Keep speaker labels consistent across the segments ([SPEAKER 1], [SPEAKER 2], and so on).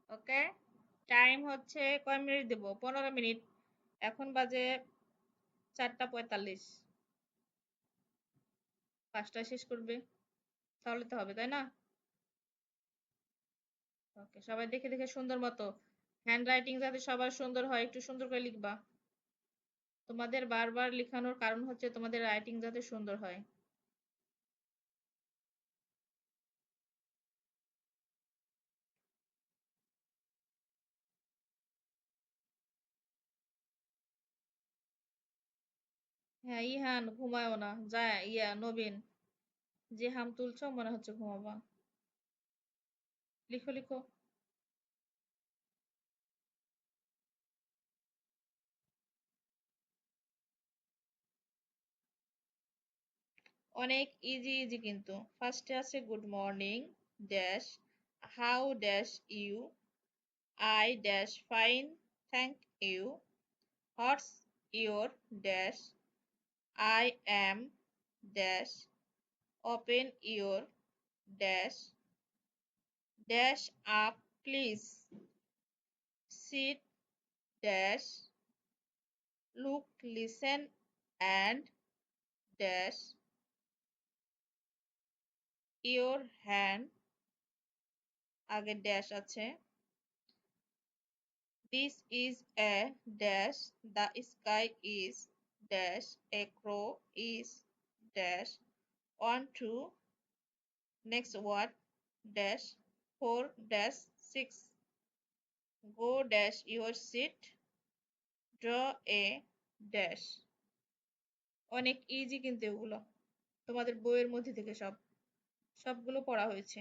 [SPEAKER 1] ওকে, time হচ্ছে কয় minute দেব? 15 minute. এখন বাজে 4টা 45। 5টায় শেষ করবে, তাহলে তো হবে তাই না? ওকে, সবাই দেখে দেখে সুন্দর মতো, হ্যান্ড রাইটিং যাতে সবার সুন্দর হয় একটু সুন্দর করে লিখবা। তোমাদের বারবার লেখানোর কারণ হচ্ছে তোমাদের রাইটিং যাতে সুন্দর হয়। হ্যাঁ, ইহান ঘুমায়ও না, যায় নবীন, যে হাম তুলছো মনে হচ্ছে ঘুমাবা। লিখো লিখো। অনেক ইজি ইজি কিন্তু। ফার্স্টে আছে good morning dash, how dash you, I dash fine thank you, what's your dash, I am dash, open your dash, dash up please, sit dash, look listen and dash, your hand, আগে dash আছে, this is a dash, the sky is dash, a crow is dash, 1 2, next word dash, 4 dash 6, go dash your seat, draw a dash। অনেক easy কিন্তু এগুলো, তোমাদের বইয়ের মধ্যে থেকে সবগুলো পড়া হয়েছে।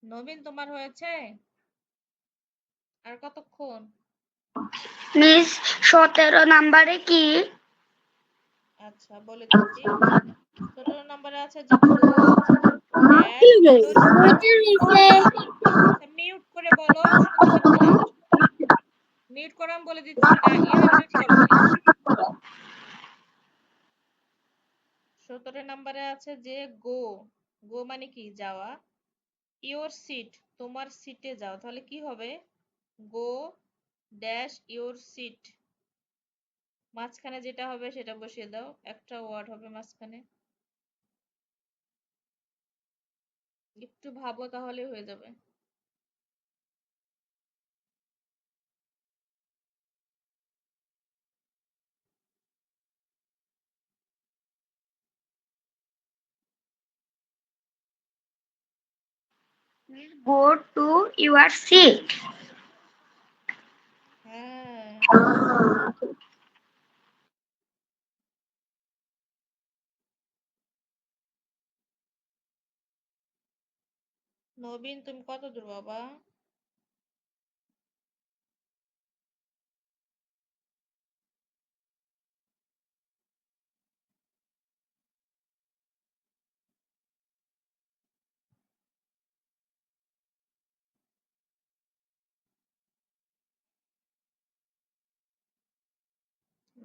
[SPEAKER 1] নবীন, তোমার হয়েছে? আর কতক্ষণ?
[SPEAKER 2] মিস 17 নাম্বারে কি?
[SPEAKER 1] আচ্ছা, বলে দিচ্ছি। 17 নম্বরে আছে যে go dash your seat. Mute করে বলো, শুনতে পাচ্ছি না। মিউট করো, আমি বলে দিচ্ছি। ইহান মিউট করো প্লিজ। 17 নম্বরে আছে যে গো, গো মানে কি? যাওয়া। ইওর সিট, তোমার সিটে যাও, তাহলে কি হবে? Go dash your seat. মাঝখানে যেটা হবে সেটা বসিয়ে দাও, একটা ওয়ার্ড হবে মাঝখানে। একটু ভাবো, তাহলে হয়ে যাবে।
[SPEAKER 2] Go to your seat.
[SPEAKER 1] হ্যাঁ, নবীন তুমি কত দূর বাবা?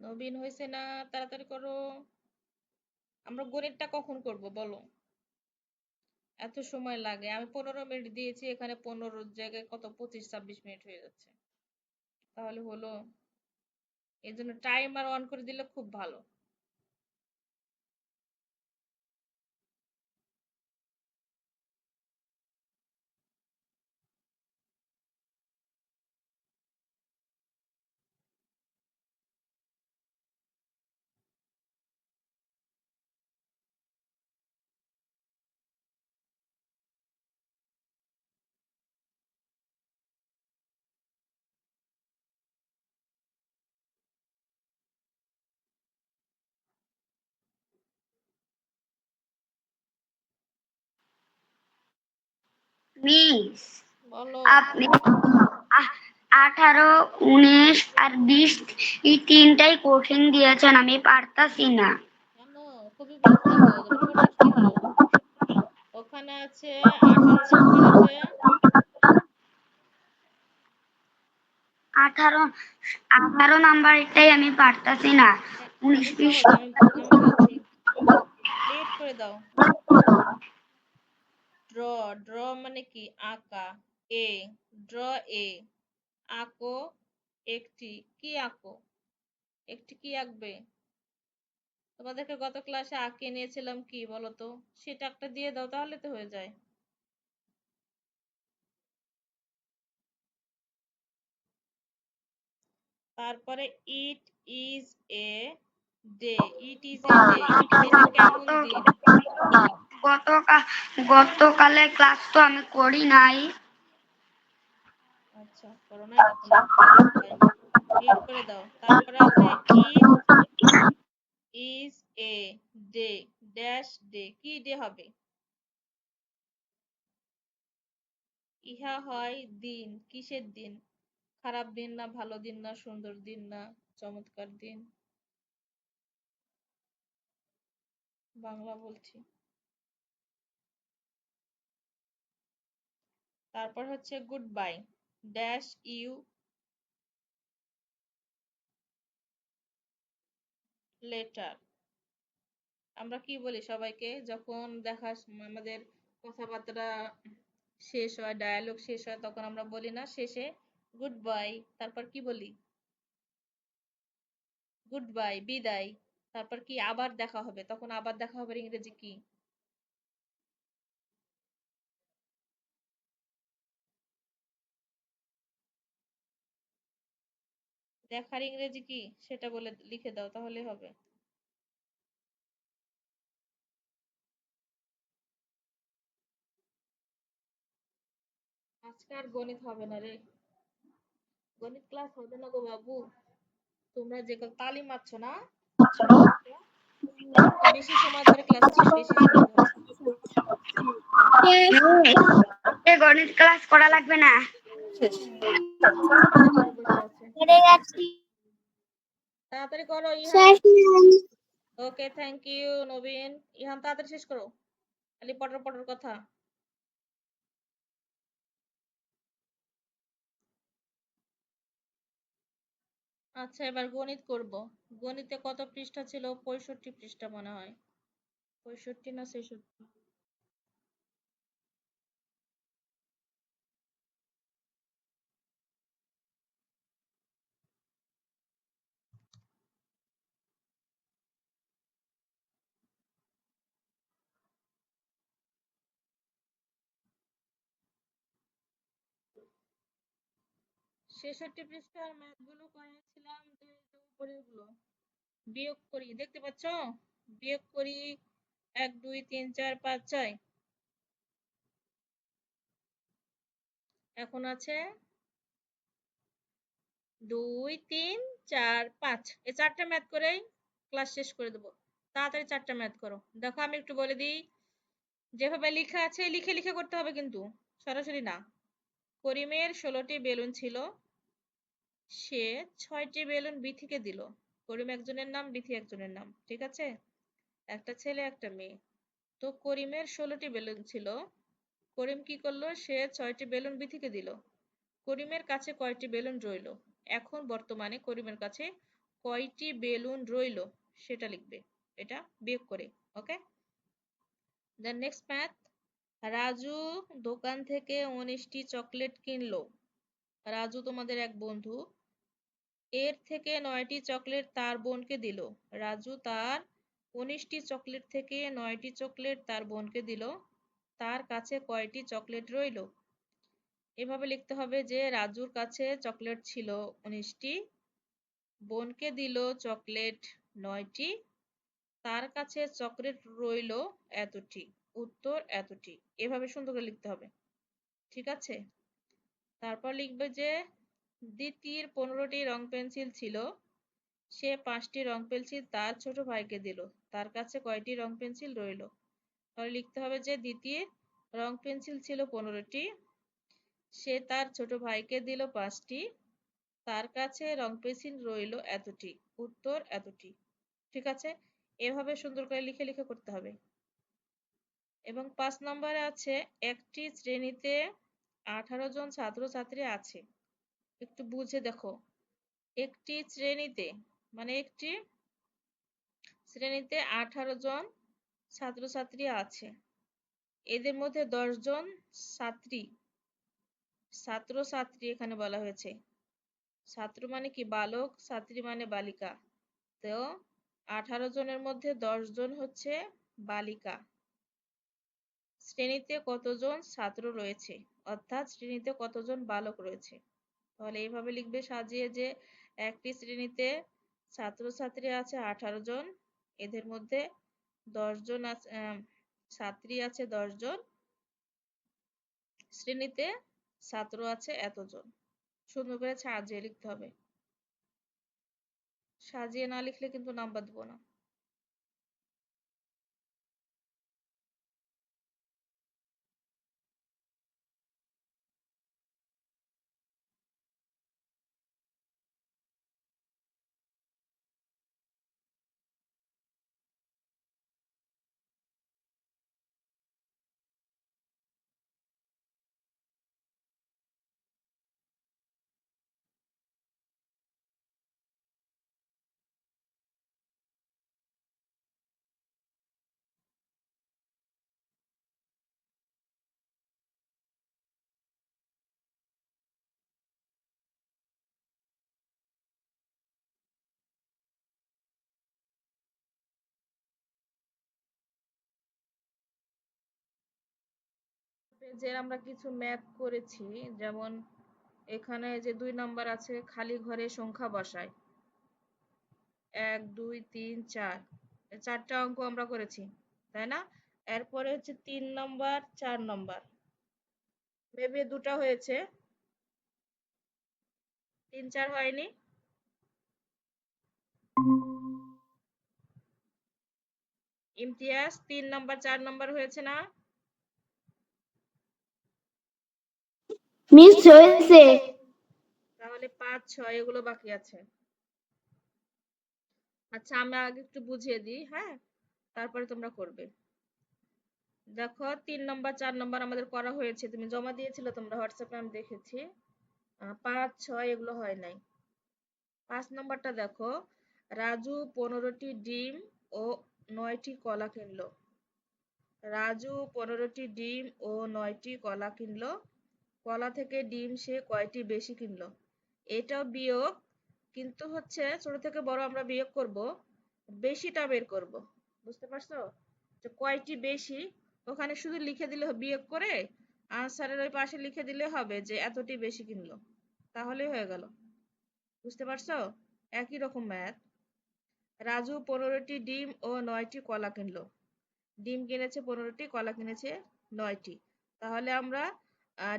[SPEAKER 1] নবীন হয়েছে না? তাড়াতাড়ি করো। আমরা গণিতটা কখন করব বলো? এত সময় লাগে? আমি 15 মিনিট দিয়েছি, এখানে 15 জায়গায় কত 25-26 মিনিট হয়ে যাচ্ছে। তাহলে হলো? এই জন্য টাইমার অন করে দিলে খুব ভালো।
[SPEAKER 2] মিস
[SPEAKER 1] বলো।
[SPEAKER 2] আপনি 18, 19 আর 20 এই তিনটাই কঠিন দিয়েছেন, আমি পারতাছি না।
[SPEAKER 1] কেন? খুবই সহজ। পড়ার কি হলো? ওখানে আছে 18 নম্বর আছে।
[SPEAKER 2] 18 18 নাম্বারটাই আমি পারতাছি না। 19,
[SPEAKER 1] অনেক
[SPEAKER 2] 20
[SPEAKER 1] সহজ, আমি বলছি। ক্লিক করে দাও। ড্র, ড্র মানে কি? আঁকা। এ, ড্র এ, আঁকো একটি। কি আঁকো? একটি কি আঁকবে? তোমাদেরকে গত ক্লাসে আঁকিয়ে নিয়েছিলাম কি বলো তো? সেটা একটা দিয়ে দাও, তাহলে তো হয়ে যায়। তারপরে it is a day. It is a day, এটা কেমন দিন?
[SPEAKER 2] গতকালের ক্লাস তো আমি করি নাই।
[SPEAKER 1] আচ্ছা, করো নাই এখনো? ফাইন, ক্লিক করে দাও। তারপরে আছে it is a day dash day. কি ডে হবে? ইহা হয় দিন। কিসের দিন? খারাপ দিন না ভালো দিন না সুন্দর দিন না চমৎকার দিন? বাংলা বলছি। তারপর হচ্ছে goodbye dash you later. আমরা কি বলি সবাইকে যখন আমাদের কথাবার্তা শেষ হয়, ডায়ালগ শেষ হয়, তখন আমরা বলি না শেষে গুড বাই? তারপর কি বলি? গুড বাই, বিদায়। তারপর কি? আবার দেখা হবে। তখন আবার দেখা হবে ইংরেজি কি? দেখার ইংরেজি কি সেটা বলে লিখে দাও, তাহলে হবে। আজকে আর গণিত হবে না রে। গণিত ক্লাস হবে না গো বাবু। তোমরা যে তালিম মারছ না, আজকে বেশি সময় ধরে ক্লাস আছে, বেশি সময় ধরে।
[SPEAKER 2] গণিত ক্লাস করা লাগবে না।
[SPEAKER 1] হুম, মজা করে বসে আছে। তাড়াতাড়ি করো ইহান। ওকে, থ্যাংক ইউ নবীন। ইহান তাড়াতাড়ি শেষ করো, খালি পটর পটর কথা। আচ্ছা, এবার গণিত করব। গণিতে কত পৃষ্ঠা ছিল? 65 পৃষ্ঠা মনে হয়। 65 না 66? 66 পৃষ্ঠার ম্যাথ গুলো করেছিলাম, যে উপরের গুলো বিয়োগ করি, দেখতে পাচ্ছ? বিয়োগ করি 1 2 3 4 5 6। এখন আছে 2 3 4 5। এই চারটা ম্যাথ করেই ক্লাস শেষ করে দেবো। তাড়াতাড়ি চারটা ম্যাথ করো। দেখো আমি একটু বলে দিই, যেভাবে লেখা আছে লিখে লিখে করতে হবে কিন্তু, সরাসরি না। করিমের 16টি বেলুন ছিল, সে 6টি বেলুন বিথিকে দিল। করিম একজনের নাম, বিথি একজনের নাম, ঠিক আছে? একটা ছেলে একটা মেয়ে। তো করিমের 16টি বেলুন ছিল, করিম কি করলো? সে 6টি বেলুন বিথিকে দিল। করিমের কাছে কয়টি বেলুন রইল? এখন বর্তমানে করিমের কাছে কয়টি বেলুন রইল সেটা লিখবে, এটা বিয়োগ করে। ওকে, দেন নেক্সট ম্যাথ। রাজু দোকান থেকে 19টি চকলেট কিনলো। রাজু তোমাদের এক বন্ধু, এর থেকে 9টি চকলেট তার বোনকে দিল। রাজু তার 19টি চকলেট থেকে 9টি চকলেট তার বোনকে দিল, তার কাছে কয়টি চকলেট রইল? এভাবে লিখতে হবে যে রাজুর কাছে চকলেট ছিল 19টি, বোনকে দিল চকলেট 9টি, তার কাছে চকলেট রইল এতটি, উত্তর এতটি। এভাবে সুন্দর করে লিখতে হবে, ঠিক আছে? তারপর লিখবে যে দ্বিতীয় 15টি রং পেন্সিল ছিল, সে 5টি রং পেন্সিল তার ছোট ভাইকে দিল, তার কাছে কয়টি রং পেন্সিল রইল? তাহলে লিখতে হবে যে দ্বিতীয় রং পেন্সিল ছিল 15টি, সে তার ছোট ভাইকে দিল 5টি, তার কাছে রং পেন্সিল রইল এতটি, উত্তর এতটি। ঠিক আছে, এভাবে সুন্দর করে লিখে লিখে করতে হবে। এবং 5 নম্বরে আছে একটি শ্রেণীতে 18 জন ছাত্রছাত্রী আছে। একটু বুঝে দেখো, একটি শ্রেণীতে মানে একটি শ্রেণীতে 18 জন ছাত্রছাত্রী আছে, এদের মধ্যে 10 জন ছাত্রছাত্রী এখানে বলা হয়েছে। ছাত্র মানে কি বালক, ছাত্রী মানে বালিকা। তো 18 জনের মধ্যে 10 জন হচ্ছে বালিকা। শ্রেণীতে কতজন ছাত্র রয়েছে, অর্থাৎ শ্রেণীতে কতজন বালক রয়েছে। তাহলে এইভাবে লিখবে সাজিয়ে যে একটি শ্রেণীতে ছাত্রছাত্রী আছে 18 জন, এদের মধ্যে 10 জন আছে, ছাত্রী আছে 10 জন, শ্রেণীতে ছাত্র আছে এতজন। সুন্দর করে সাজিয়ে লিখতে হবে, সাজিয়ে না লিখলে কিন্তু নাম্বার দেবো না। পেজের আমরা কিছু ম্যাথ করেছি, যেমন এখানে যে 2 নাম্বার আছে খালি ঘরে সংখ্যা বসায়, 1 2 3 4, এই 4টা অঙ্ক আমরা করেছি, তাই না? এরপরে হচ্ছে 3 নাম্বার 4 নাম্বার, মেবি দুটো হয়েছে, 3 4 হয়নি। ইমতিয়াজ 3 নাম্বার 4 নাম্বার হয়েছে না?
[SPEAKER 2] মিস হয়েছে।
[SPEAKER 1] তাহলে 5 6 এগুলো বাকি আছে। আচ্ছা, আমি আগে একটু বুঝিয়ে দিই, হ্যাঁ, তারপরে তোমরা করবে। দেখো 3 নাম্বার 4 নাম্বার আমাদের করা হয়েছে, তুমি জমা দিয়েছিলে তোমরা হোয়াটসঅ্যাপে, আমি দেখেছি। 5 6 এগুলো হয় নাই। 5 নাম্বারটা দেখো, রাজু 15টি ডিম ও 9টি কলা কিনলো। রাজু 15টি ডিম ও 9টি কলা কিনলো, কলা থেকে ডিম সে কয়টি বেশি কিনলো? এটাও বিয়োগ, কিন্তু হচ্ছে ছোট থেকে বড় আমরা বিয়োগ করব, বেশিটা বের করব। বুঝতে পারছো? যে কয়টি বেশি ওখানে শুধু লিখে দিলে বিয়োগ করে আনসারের ওই পাশে লিখে দিলে হবে যে এতটি বেশি কিনলো, তাহলেই হয়ে গেল। বুঝতে পারছো? একই রকম ম্যাথ। রাজু 15টি ডিম ও 9টি কলা কিনলো। ডিম কিনেছে 15টি, কলা কিনেছে 9টি। তাহলে আমরা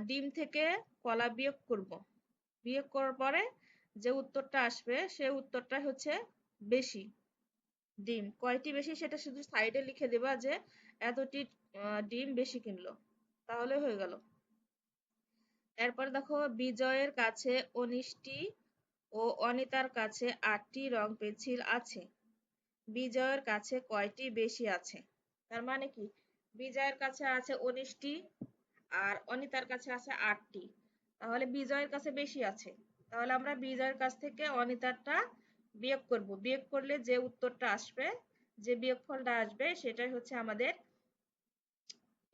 [SPEAKER 1] ডিম থেকে কলা বিয়োগ করব। বিয়োগ করার পরে যে উত্তরটা আসবে সে উত্তরটা হচ্ছে বেশি। ডিম কয়টি বেশি সেটা শুধু সাইডে লিখে দেবা যে এতটি ডিম বেশি কিনলো, তাহলে হয়ে গেল। এরপর দেখো বিজয়ের কাছে 19টি ও অনিতার কাছে 8টি রং পেন্সিল আছে, বিজয়ের কাছে কয়টি বেশি আছে? তার মানে কি, বিজয়ের কাছে আছে 19টি আর অনিতার কাছে আছে 8টি, তাহলে বিজয়ের কাছে বেশি আছে। তাহলে আমরা বিজয়ের কাছ থেকে অনিতারটা বিয়োগ করব, বিয়োগ করলে যে উত্তরটা আসবে, যে বিয়োগফলটা আসবে সেটাই হচ্ছে আমাদের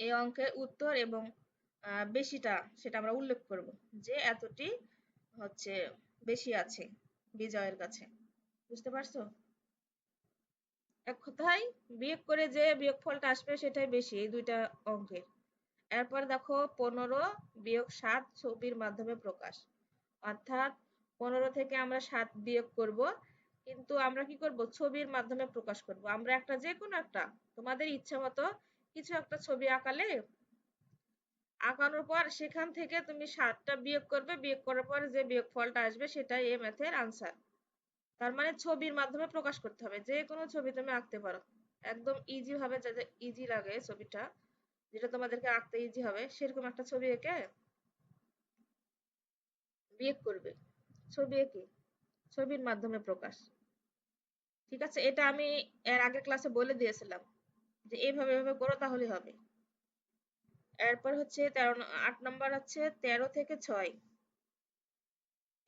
[SPEAKER 1] এই অঙ্কের উত্তর, এবং বেশিটা সেটা আমরা উল্লেখ করব যে এতটি হচ্ছে বেশি আছে বিজয়ের কাছে। বুঝতে পারছো? এক কথায় বিয়োগ করে যে বিয়োগফলটা আসবে সেটাই বেশি এই দুইটা অঙ্কের। এরপর দেখো 15 - 7 ছবির মাধ্যমে প্রকাশ। অর্থাৎ 15 থেকে আমরা 7 বিয়োগ করব, কিন্তু আমরা কি করব, ছবির মাধ্যমে প্রকাশ করব। আমরা একটা যে কোনো একটা তোমাদের ইচ্ছা মতো কিছু একটা ছবি আঁকালে, আঁকানোর পর সেখান থেকে তুমি 7টা বিয়োগ করবে, বিয়োগ করার পর যে বিয়োগফলটা আসবে সেটাই এই ম্যাথের আনসার। তার মানে ছবির মাধ্যমে প্রকাশ করতে হবে, যে কোনো ছবি তুমি আঁকতে পারো একদম ইজি ভাবে, যাতে ইজি লাগে ছবিটা, যেটা তোমাদেরকে আঁকতে ইজি হবে সেরকম একটা ছবি এঁকে বিয়োগ করবে। ছবি এঁকে ছবির মাধ্যমে প্রকাশ। ঠিক আছে, এটা আমি এর আগের ক্লাসে বলে দিয়েছিলাম যে এইভাবে এভাবে করো তাহলে হবে। এরপর হচ্ছে 8 নম্বর হচ্ছে 13 থেকে 6।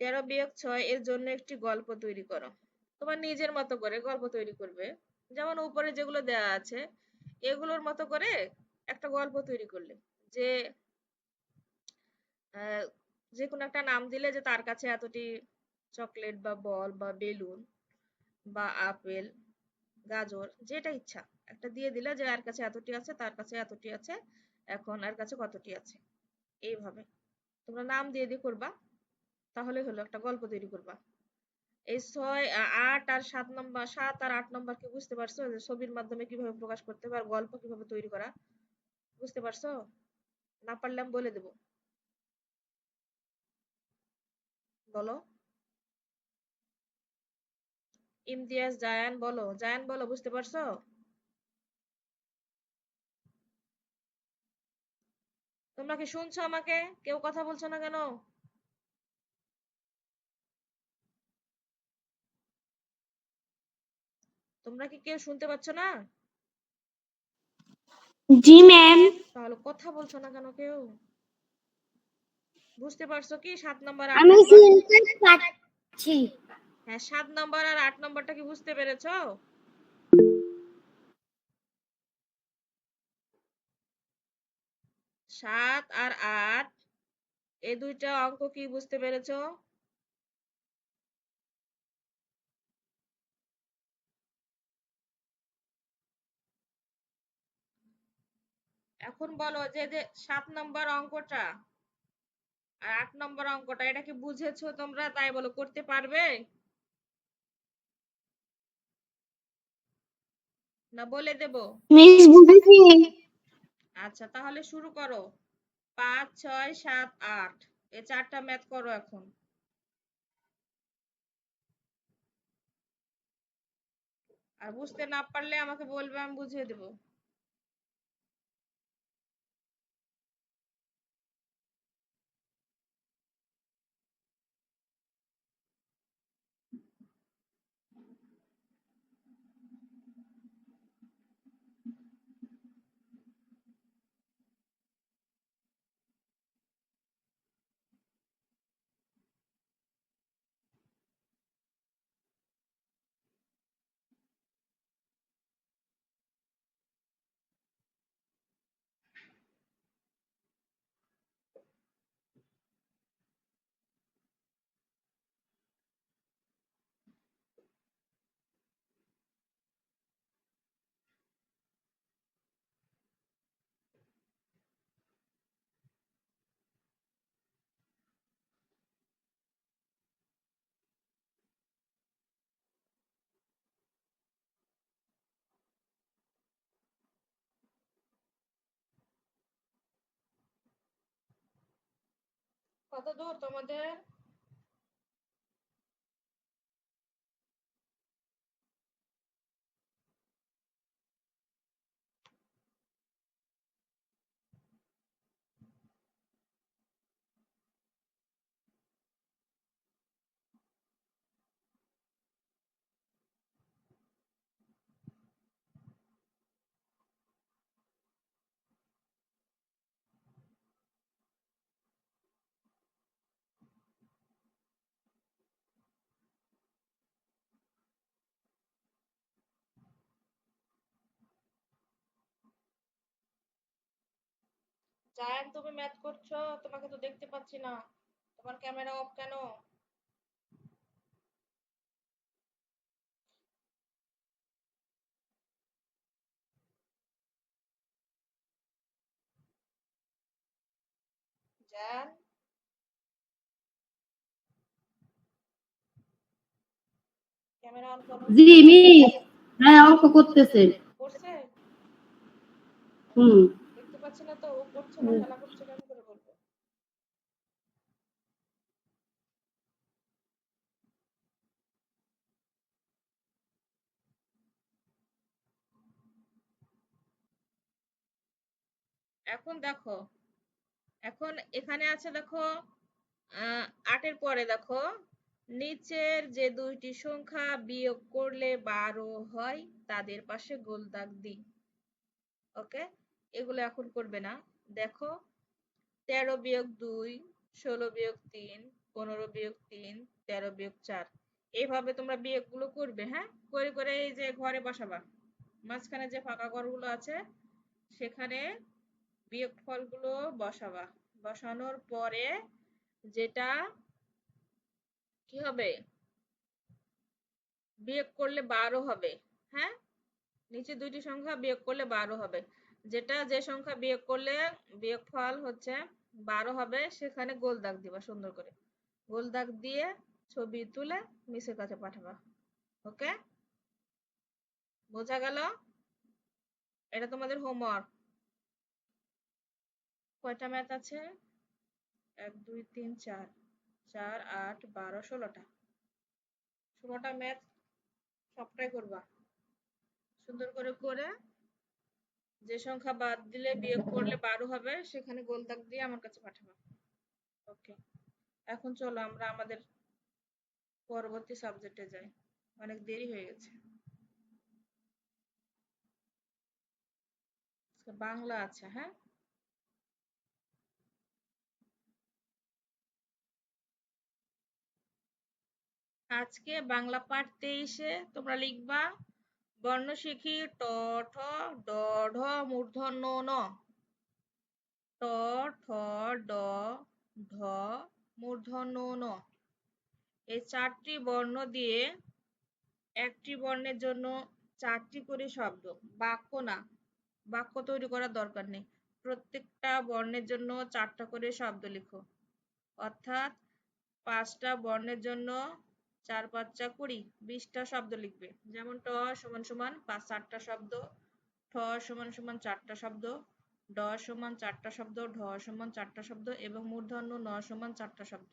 [SPEAKER 1] 13 - 6 এর জন্য একটি গল্প তৈরি করো। তোমার নিজের মতো করে গল্প তৈরি করবে, যেমন উপরে যেগুলো দেওয়া আছে এগুলোর মতো করে একটা গল্প তৈরি করলে, যে যে কোনো একটা নাম দিলে, যে তার কাছে এতটি চকলেট বা বল বা বেলুন বা আপেল, গাজর, যেটা ইচ্ছা একটা দিয়ে দিলে, যে আর কাছে এতটি আছে, তার কাছে এতটি আছে, এখন আর কাছে কতটি আছে। এইভাবে তোমরা নাম দিয়ে দিয়ে করবা, তাহলে হলো একটা গল্প তৈরি করবা। এই 6, 8 আর 7 নম্বর, 7 আর 8 নম্বর কি বুঝতে পারছো, যে ছবির মাধ্যমে কিভাবে প্রকাশ করতে হবে আর গল্প কিভাবে তৈরি করা? বুঝতে পারছো? না পারলে আমি বলে দেবো। বলো। ইমতিয়াজ, জায়ান বলো, জায়ান বলো, বুঝতে পারছো? তোমরা কি শুনছো আমাকে? কেউ কথা বলছো না কেন? তোমরা কি কেউ শুনতে পাচ্ছ না?
[SPEAKER 2] জি ম্যাম।
[SPEAKER 1] তাহলে কথা বলছো না কেন কেউ? বুঝতে পারছো কি 7 নম্বর 8
[SPEAKER 2] আমি
[SPEAKER 1] নম্বর?
[SPEAKER 2] শুনতে পাচ্ছি।
[SPEAKER 1] হ্যাঁ, 7 নম্বর আর 8 নম্বরটা কি বুঝতে পেরেছো? 7 আর 8 এই দুইটা অঙ্ক কি বুঝতে পেরেছো? এখন বলো যে যে 7 নম্বর অঙ্কটা আর 8 নম্বর অঙ্কটা, এটা কি বুঝেছো তোমরা? তাই বলো, করতে পারবে না বলে দেব?
[SPEAKER 2] মিস বুঝেছি।
[SPEAKER 1] আচ্ছা, তাহলে শুরু করো। 5, 6, 7, 8 এই চারটা ম্যাথ করো এখন। আর বুঝতে না পারলে আমাকে বলবে, আমি বুঝিয়ে দেবো। কত দূর তোমাদের? জায়ান, তুমি ম্যাথ করছো? তোমাকে তো দেখতে পাচ্ছি না, তোমার ক্যামেরা অফ কেন? জায়ান, ক্যামেরা অন করো।
[SPEAKER 3] জি মিস, হ্যাঁ অঙ্ক করতেছে।
[SPEAKER 1] করছে?
[SPEAKER 3] হুম।
[SPEAKER 1] দেখতে পাচ্ছি না তো, ও করছে না খেলা করছে কেমন করে বলবো? এখন দেখো, এখন এখানে আছে দেখো, ৮-এর পরে দেখো, নিচের যে দুইটি সংখ্যা বিয়োগ করলে ১২ হয় তাদের পাশে গোল দাগ দিই। ওকে, এগুলো এখন করবে না। দেখো, ১৩-২, ১৬-৩, ১৫-৩, ১৩-৪, এইভাবে তোমরা বিয়োগগুলো করবে। হ্যাঁ, করে করে এই যে ঘরে বসাবা, মাঝখানে যে ফাঁকা ঘরগুলো আছে সেখানে বিয়োগ ফলগুলো বসাবা। বসানোর পরে যেটা কি হবে, বিয়োগ করলে ১২ হবে। হ্যাঁ, নিচে দুইটি সংখ্যা বিয়োগ করলে ১২ হবে, যেটা যে সংখ্যা বিয়োগ করলে বিয়োগ ফল হচ্ছে ১২ হবে সেখানে গোল দাগ দিবা, সুন্দর করে গোল দাগ দিয়ে ছবি তুলে মিসের কাছে পাঠাবা। ওকে, বোঝা গেল? এটা তোমাদের হোমওয়ার্ক। কয়টা ম্যাথ আছে? ১, ২, ৩, ৪, ৪, ৮, ১২, ১৬টা। ১৬টা ম্যাথ সবটাই করবা সুন্দর করে করে যে সংখ্যা বাদ দিলে বিয়োগ করলে ১২ হবে সেখানে গোল দাগ দিয়ে আমার কাছে পাঠাবা। ওকে, এখন চলো আমরা আমাদের পরবর্তী সাবজেক্টে যাই, অনেক দেরি হয়ে গেছে। বাংলা আছে। হ্যাঁ, আজকে বাংলা পাঠ ২৩-এ তোমরা লিখবা বর্ণশিখী ট, ঠ, ড, ঢ, মূর্ধন্য ন। ট, ঠ, ড, ঢ, মূর্ধন্য ন। এই ৪টি বর্ণ দিয়ে একটি বর্ণের জন্য ৪টি করে শব্দ, বাক্য না, বাক্য তৈরি করার দরকার নেই, প্রত্যেকটা বর্ণের জন্য ৪টা করে শব্দ লিখো। অর্থাৎ ৫টা বর্ণের জন্য ৪ × ৫ = ২০, ২০টা শব্দ লিখবে। যেমন ট সমান সমান ৪টা শব্দ, ঠ সমান সমান ৪টা শব্দ, ড সমান ৪টা শব্দ, ঢ সমান ৪টা শব্দ এবং মূর্ধন্য ন সমান ৪টা শব্দ।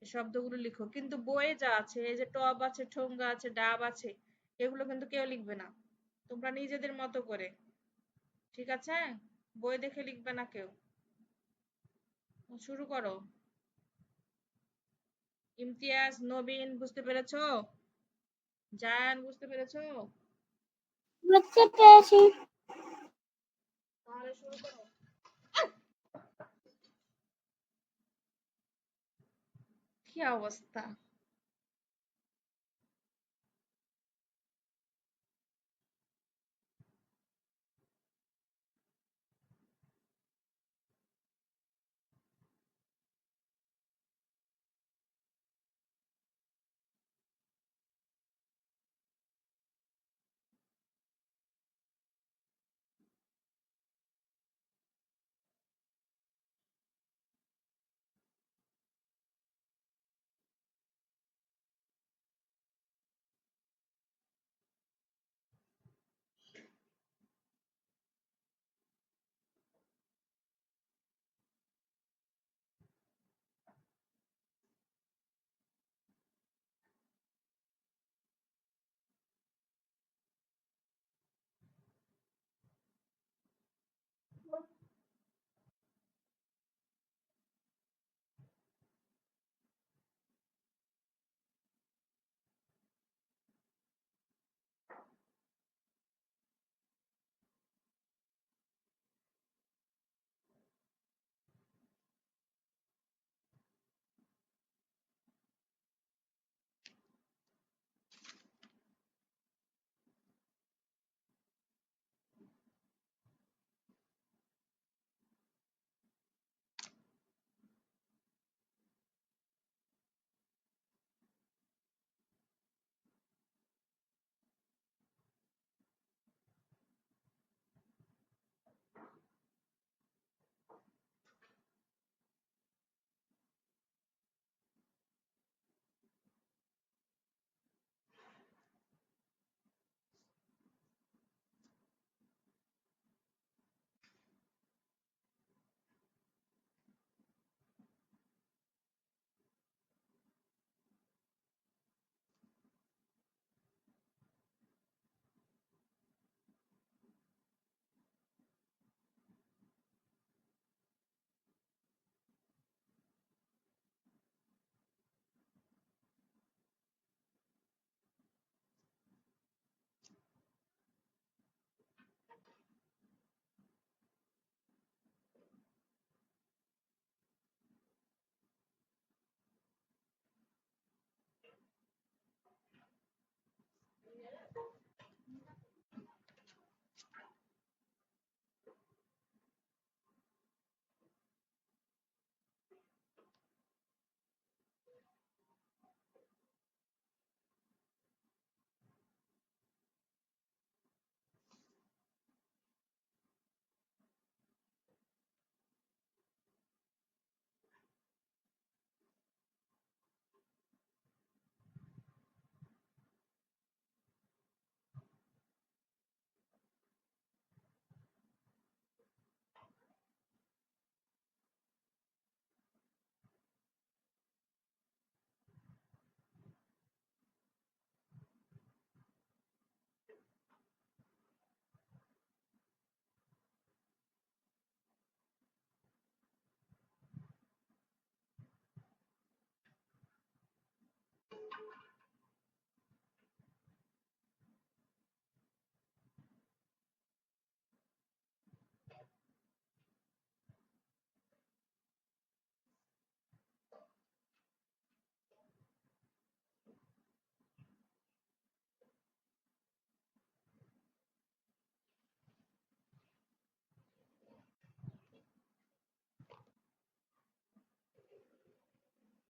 [SPEAKER 1] এই শব্দগুলো লিখো। কিন্তু বইয়ে যা আছে, এই যে টব আছে, ঠোঙ্গা আছে, ডাব আছে, এগুলো কিন্তু কেউ লিখবে না, তোমরা নিজেদের মতো করে। ঠিক আছে, বই দেখে লিখবে না কেউ। শুরু করো। ইমতিয়াজ, নবীন, বুঝতে পেরেছো? জায়ান, বুঝতে পেরেছো?
[SPEAKER 2] বুঝতে পেরেছি।
[SPEAKER 1] তাহলে শুরু করো। কি অবস্থা!